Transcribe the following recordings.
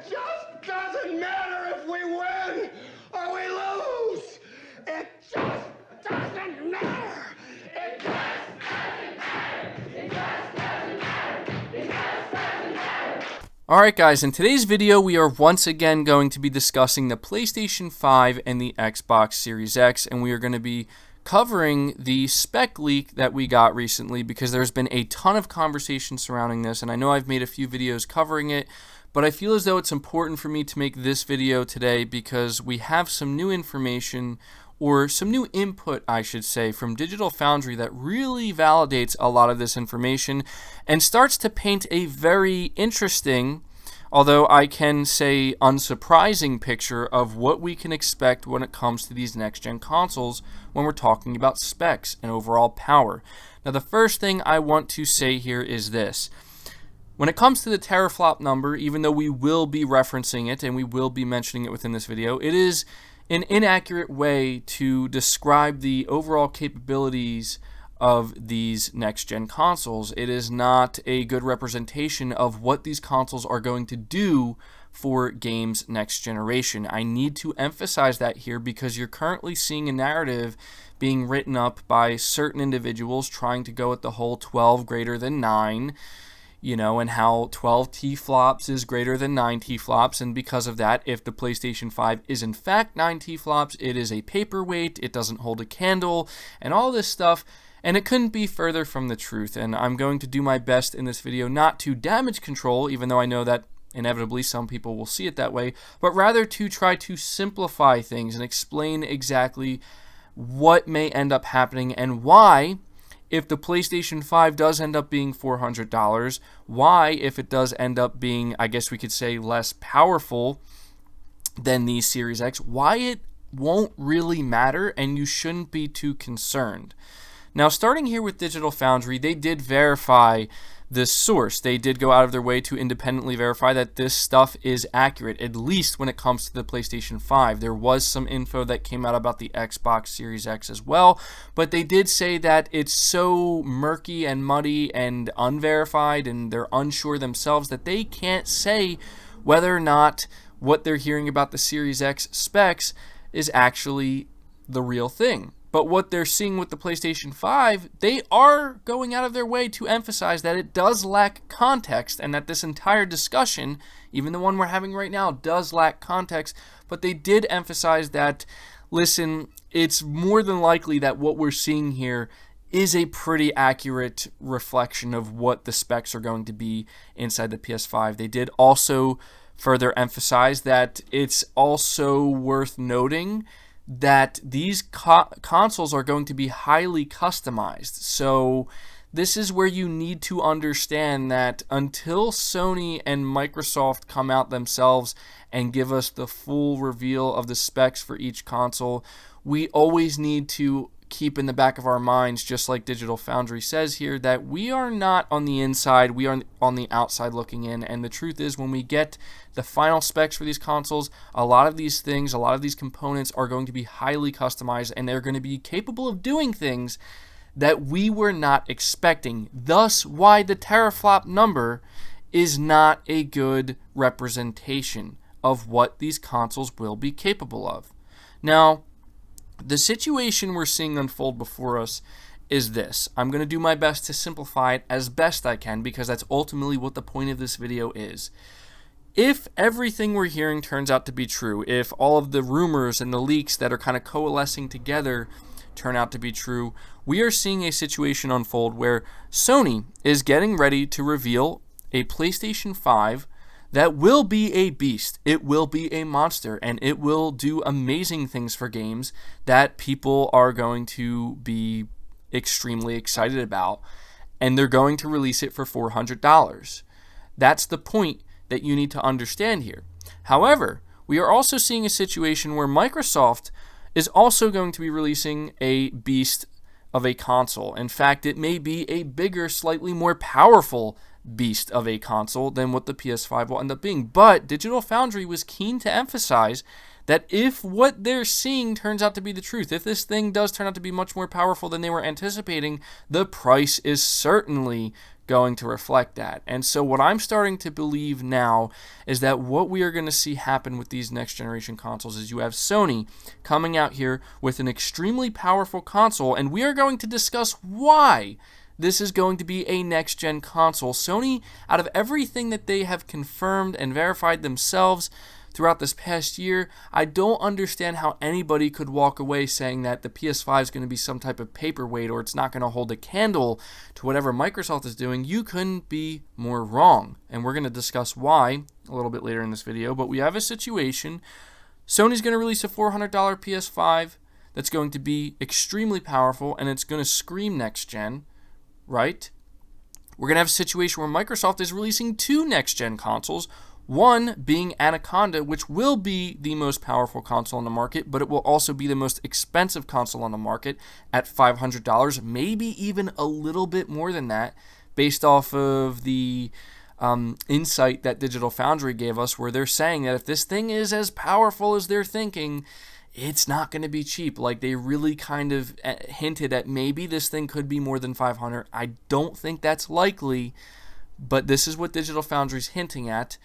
just doesn't matter if we win or we lose. It just doesn't matter. It just doesn't matter. It just doesn't matter. It just doesn't matter. Alright guys, in today's video we are once again going to be discussing the PlayStation 5 and the Xbox Series X, and we are going to be covering the spec leak that we got recently because there's been a ton of conversation surrounding this, and I know I've made a few videos covering it, but I feel as though it's important for me to make this video today because we have some new information, or some new input I should say, from Digital Foundry that really validates a lot of this information and starts to paint a very interesting, although I can say unsurprising, picture of what we can expect when it comes to these next-gen consoles when we're talking about specs and overall power. Now the first thing I want to say here is this. When it comes to the teraflop number, even though we will be referencing it and we will be mentioning it within this video, it is an inaccurate way to describe the overall capabilities of these next-gen consoles. It is not a good representation of what these consoles are going to do for games next generation. I need to emphasize that here because you're currently seeing a narrative being written up by certain individuals trying to go at the whole 12 greater than 9, you know, and how 12 tflops is greater than 9 tflops, and because of that, if the PlayStation 5 is in fact 9 tflops, it is a paperweight, it doesn't hold a candle, and all this stuff. And it couldn't be further from the truth, and I'm going to do my best in this video not to damage control, even though I know that inevitably some people will see it that way, but rather to try to simplify things and explain exactly what may end up happening and why, if the PlayStation 5 does end up being $400, why, if it does end up being, I guess we could say, less powerful than the Series X, why it won't really matter and you shouldn't be too concerned. Now, starting here with Digital Foundry, they did verify this source. They did go out of their way to independently verify that this stuff is accurate, at least when it comes to the PlayStation 5. There was some info that came out about the Xbox Series X as well, but they did say that it's so murky and muddy and unverified, and they're unsure themselves that they can't say whether or not what they're hearing about the Series X specs is actually the real thing. But what they're seeing with the PlayStation 5, they are going out of their way to emphasize that it does lack context and that this entire discussion, even the one we're having right now, does lack context. But they did emphasize that, listen, it's more than likely that what we're seeing here is a pretty accurate reflection of what the specs are going to be inside the PS5. They did also further emphasize that it's also worth noting that these consoles are going to be highly customized. So this is where you need to understand that until Sony and Microsoft come out themselves and give us the full reveal of the specs for each console, we always need to keep in the back of our minds, just like Digital Foundry says here, that we are not on the inside, we are on the outside looking in. And the truth is, when we get the final specs for these consoles, a lot of these things, a lot of these components are going to be highly customized, and they're going to be capable of doing things that we were not expecting. Thus, why the teraflop number is not a good representation of what these consoles will be capable of. Now, the situation we're seeing unfold before us is this. I'm going to do my best to simplify it as best I can because that's ultimately what the point of this video is. If everything we're hearing turns out to be true, if all of the rumors and the leaks that are kind of coalescing together turn out to be true, we are seeing a situation unfold where Sony is getting ready to reveal a PlayStation 5 that will be a beast. It will be a monster, and it will do amazing things for games that people are going to be extremely excited about, and they're going to release it for $400. That's the point that you need to understand here. However, we are also seeing a situation where Microsoft is also going to be releasing a beast of a console. In fact, it may be a bigger, slightly more powerful beast of a console than what the PS5 will end up being. But Digital Foundry was keen to emphasize that if what they're seeing turns out to be the truth, if this thing does turn out to be much more powerful than they were anticipating, the price is certainly going to reflect that. And so what I'm starting to believe now is that what we are going to see happen with these next generation consoles is you have Sony coming out here with an extremely powerful console, and we are going to discuss why this is going to be a next-gen console. Sony, out of everything that they have confirmed and verified themselves throughout this past year, I don't understand how anybody could walk away saying that the PS5 is going to be some type of paperweight or it's not going to hold a candle to whatever Microsoft is doing. You couldn't be more wrong, and we're going to discuss why a little bit later in this video. But we have a situation. Sony's going to release a $400 PS5 that's going to be extremely powerful, and it's going to scream next-gen, right? We're going to have a situation where Microsoft is releasing two next-gen consoles, one being Anaconda, which will be the most powerful console on the market, but it will also be the most expensive console on the market at $500, maybe even a little bit more than that, based off of the insight that Digital Foundry gave us, where they're saying that if this thing is as powerful as they're thinking, it's not going to be cheap. Like, they really kind of hinted at maybe this thing could be more than $500. I don't think that's likely, but this is what Digital Foundry's hinting at.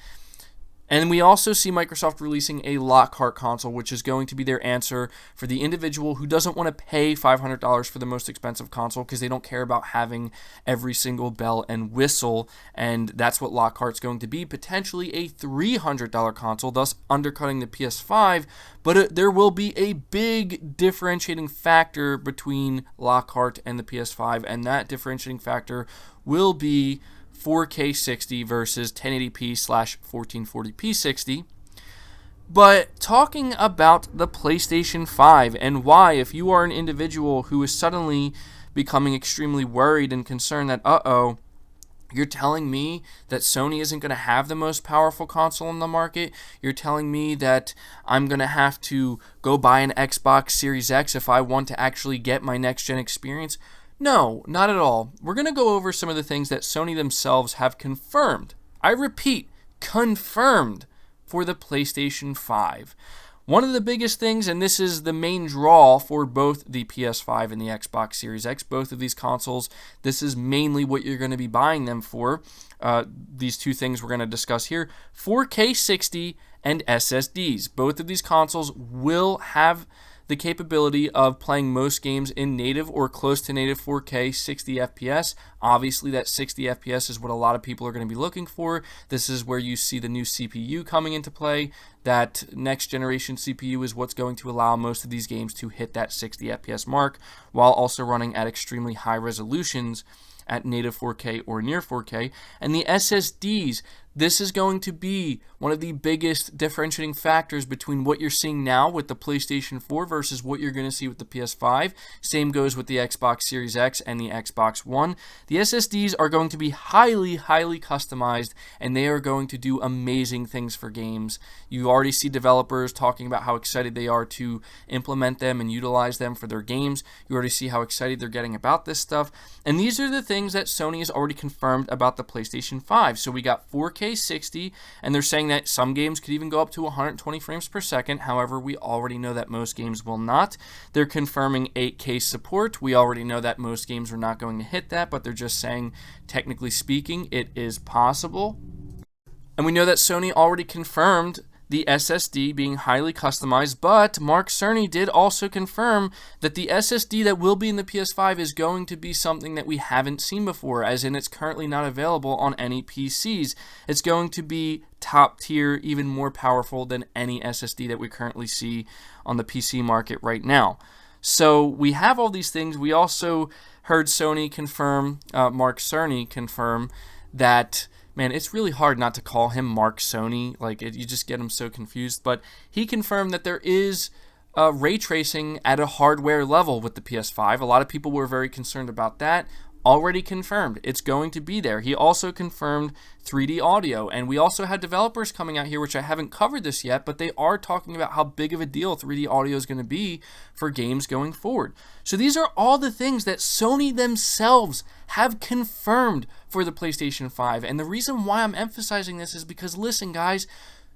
And we also see Microsoft releasing a Lockhart console, which is going to be their answer for the individual who doesn't want to pay $500 for the most expensive console because they don't care about having every single bell and whistle. And that's what Lockhart's going to be, potentially a $300 console, thus undercutting the PS5. But there will be a big differentiating factor between Lockhart and the PS5, and that differentiating factor will be 4K 60 versus 1080p/1440p 60. But talking about the PlayStation 5 and why, if you are an individual who is suddenly becoming extremely worried and concerned that, you're telling me that Sony isn't going to have the most powerful console on the market? You're telling me that I'm going to have to go buy an Xbox Series X if I want to actually get my next-gen experience? No, not at all. We're going to go over some of the things that Sony themselves have confirmed. I repeat, confirmed for the PlayStation 5. One of the biggest things, and this is the main draw for both the PS5 and the Xbox Series X, both of these consoles, this is mainly what you're going to be buying them for. These two things we're going to discuss here, 4K 60 and SSDs. Both of these consoles will have the capability of playing most games in native or close to native 4K 60 FPS. Obviously, that 60 FPS is what a lot of people are going to be looking for. This is where you see the new CPU coming into play. That next generation CPU is what's going to allow most of these games to hit that 60 FPS mark while also running at extremely high resolutions at native 4K or near 4K. And the SSDs, this is going to be one of the biggest differentiating factors between what you're seeing now with the PlayStation 4 versus what you're going to see with the PS5. Same goes with the Xbox Series X and the Xbox One. The SSDs are going to be highly, highly customized, and they are going to do amazing things for games. You already see developers talking about how excited they are to implement them and utilize them for their games. You already see how excited they're getting about this stuff. And these are the things that Sony has already confirmed about the PlayStation 5. So we got 4K 60, and they're saying that some games could even go up to 120 frames per second. However, we already know that most games will not. They're confirming 8K support. We already know that most games are not going to hit that, but they're just saying, technically speaking, it is possible. And we know that Sony already confirmed the SSD being highly customized, but Mark Cerny did also confirm that the SSD that will be in the PS5 is going to be something that we haven't seen before, as in it's currently not available on any PCs. It's going to be top tier, even more powerful than any SSD that we currently see on the PC market right now. So we have all these things. We also heard Sony confirm, Mark Cerny confirm that, man, it's really hard not to call him Mark Cerny. You just get him so confused. But he confirmed that there is ray tracing at a hardware level with the PS5. A lot of people were very concerned about that. Already confirmed. It's going to be there. He also confirmed 3D audio. And we also had developers coming out here, which I haven't covered this yet, but they are talking about how big of a deal 3D audio is going to be for games going forward. So these are all the things that Sony themselves have confirmed for the PlayStation 5. And the reason why I'm emphasizing this is because, listen, guys,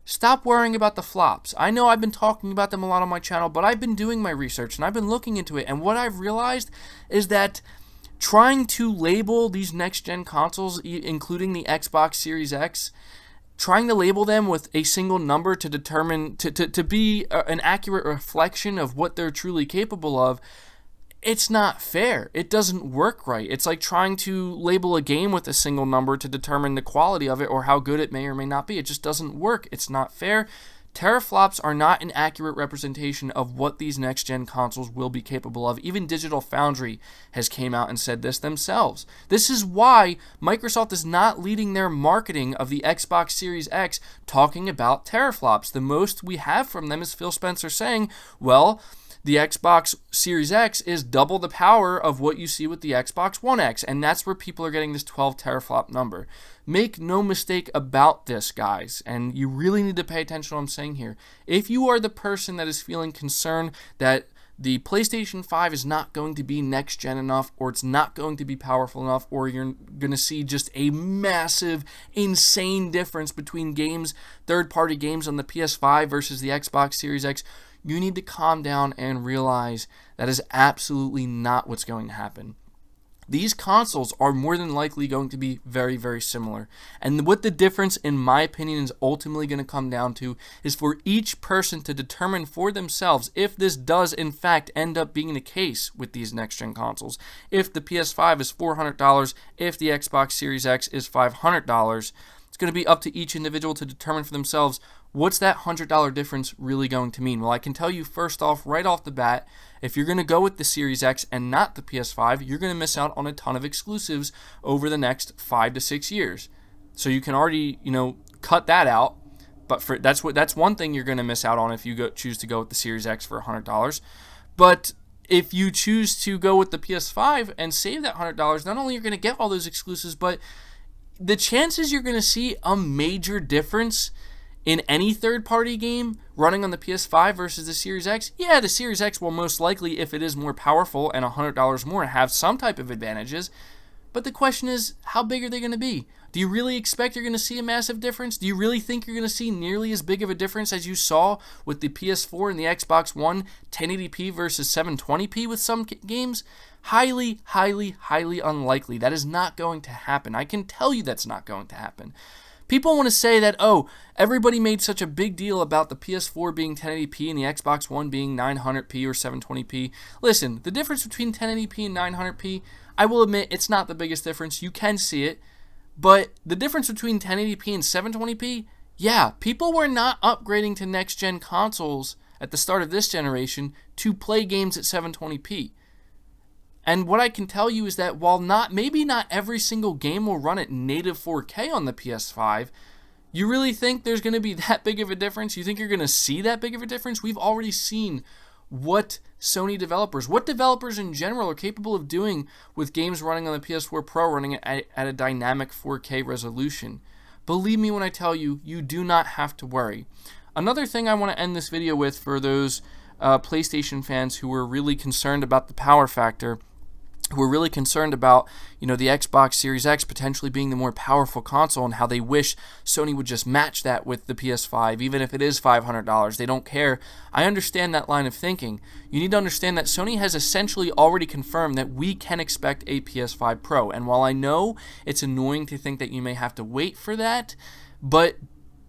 stop worrying about the flops. I know I've been talking about them a lot on my channel, but I've been doing my research and I've been looking into it. And what I've realized is that trying to label these next-gen consoles, including the Xbox Series X, trying to label them with a single number to determine, to be an accurate reflection of what they're truly capable of, it's not fair. It doesn't work right. It's like trying to label a game with a single number to determine the quality of it or how good it may or may not be. It just doesn't work. It's not fair. Teraflops are not an accurate representation of what these next-gen consoles will be capable of. Even Digital Foundry has came out and said this themselves. This is why Microsoft is not leading their marketing of the Xbox Series X talking about teraflops. The most we have from them is Phil Spencer saying, well, the Xbox Series X is double the power of what you see with the Xbox One X, and that's where people are getting this 12 teraflop number. Make no mistake about this, guys, and you really need to pay attention to what I'm saying here. If you are the person that is feeling concerned that the PlayStation 5 is not going to be next-gen enough, or it's not going to be powerful enough, or you're going to see just a massive, insane difference between games, third-party games on the PS5 versus the Xbox Series X, you need to calm down and realize that is absolutely not what's going to happen. These consoles are more than likely going to be very, very similar. And what the difference, in my opinion, is ultimately going to come down to is for each person to determine for themselves if this does, in fact, end up being the case with these next-gen consoles. If the PS5 is $400, if the Xbox Series X is $500, it's going to be up to each individual to determine for themselves, what's that $100 difference really going to mean? Well, I can tell you first off, right off the bat, if you're going to go with the Series X and not the PS5, you're going to miss out on a ton of exclusives over the next 5 to 6 years. So you can already, cut that out. But that's one thing you're going to miss out on if you choose to go with the Series X for $100. But if you choose to go with the PS5 and save that $100, not only you're going to get all those exclusives, but the chances you're going to see a major difference in any third-party game running on the PS5 versus the Series X, yeah, the Series X will most likely, if it is more powerful and $100 more, have some type of advantages. But the question is, how big are they going to be? Do you really expect you're going to see a massive difference? Do you really think you're going to see nearly as big of a difference as you saw with the PS4 and the Xbox One 1080p versus 720p with some games? Highly, highly, highly unlikely. That is not going to happen. I can tell you that's not going to happen. People want to say that, oh, everybody made such a big deal about the PS4 being 1080p and the Xbox One being 900p or 720p. Listen, the difference between 1080p and 900p, I will admit it's not the biggest difference. You can see it. But the difference between 1080p and 720p, yeah, people were not upgrading to next-gen consoles at the start of this generation to play games at 720p. And what I can tell you is that while maybe not every single game will run at native 4K on the PS5, you really think there's going to be that big of a difference? You think you're going to see that big of a difference? We've already seen what developers in general are capable of doing with games running on the PS4 Pro running at a dynamic 4K resolution. Believe me when I tell you, you do not have to worry. Another thing I want to end this video with for those PlayStation fans who were really concerned about the power factor, who are really concerned about, the Xbox Series X potentially being the more powerful console and how they wish Sony would just match that with the PS5, even if it is $500. They don't care. I understand that line of thinking. You need to understand that Sony has essentially already confirmed that we can expect a PS5 Pro. And while I know it's annoying to think that you may have to wait for that, but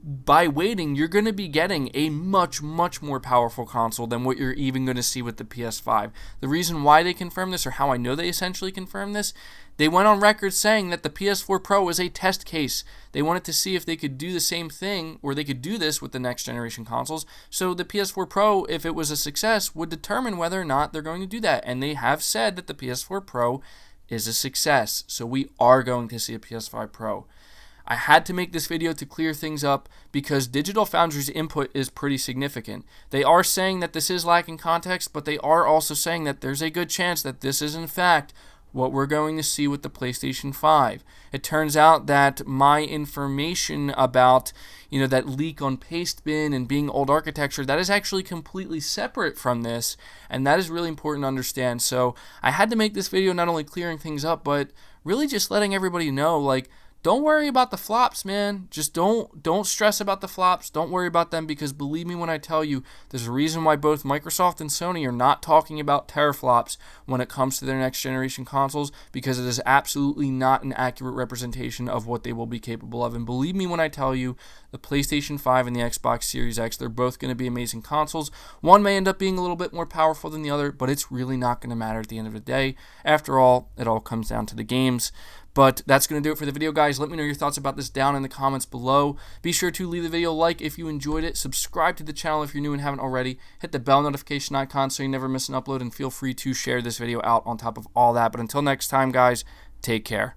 by waiting, you're going to be getting a much, much more powerful console than what you're even going to see with the PS5. The reason why they confirmed this, or how I know they essentially confirmed this, they went on record saying that the PS4 Pro was a test case. They wanted to see if they could do the same thing, or they could do this with the next generation consoles. So the PS4 Pro, if it was a success, would determine whether or not they're going to do that. And they have said that the PS4 Pro is a success. So we are going to see a PS5 Pro. I had to make this video to clear things up because Digital Foundry's input is pretty significant. They are saying that this is lacking context, but they are also saying that there's a good chance that this is in fact what we're going to see with the PlayStation 5. It turns out that my information about, that leak on Pastebin and being old architecture, that is actually completely separate from this, and that is really important to understand. So I had to make this video not only clearing things up, but really just letting everybody know, don't worry about the flops, man. Just don't stress about the flops. Don't worry about them, because believe me when I tell you, there's a reason why both Microsoft and Sony are not talking about teraflops when it comes to their next generation consoles, because it is absolutely not an accurate representation of what they will be capable of. And believe me when I tell you, the PlayStation 5 and the Xbox Series X, they're both going to be amazing consoles. One may end up being a little bit more powerful than the other, but it's really not going to matter at the end of the day. After all, it all comes down to the games. But that's going to do it for the video, guys. Let me know your thoughts about this down in the comments below. Be sure to leave the video a like if you enjoyed it. Subscribe to the channel if you're new and haven't already. Hit the bell notification icon so you never miss an upload. And feel free to share this video out on top of all that. But until next time, guys, take care.